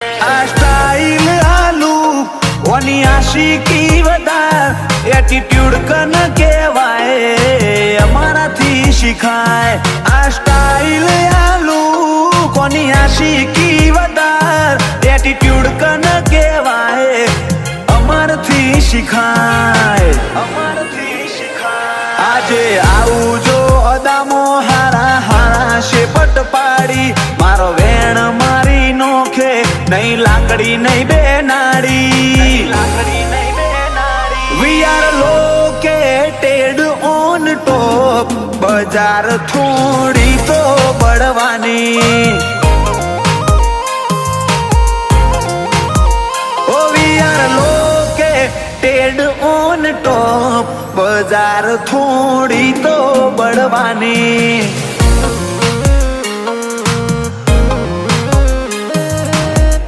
આ સ્ટાઇલ આલુ ઓની આશિકી વધાર એટીટ્યુડ કન કહેવાય અમારાથી શીખાય આ સ્ટાઇલ આલુ કોની આશિકી વધાર એટીટ્યુડ કન કહેવાય અમારથી શીખાય આજે આવું જો અદામો હારા હારા શેપટ પાડી મારો વેણ મારી નોખે નહીં લાકડી નહીં બેનાડી we are located on top બજાર થોડી તો બળવાની ઓ we are located on top બજાર થોડી તો બળવાની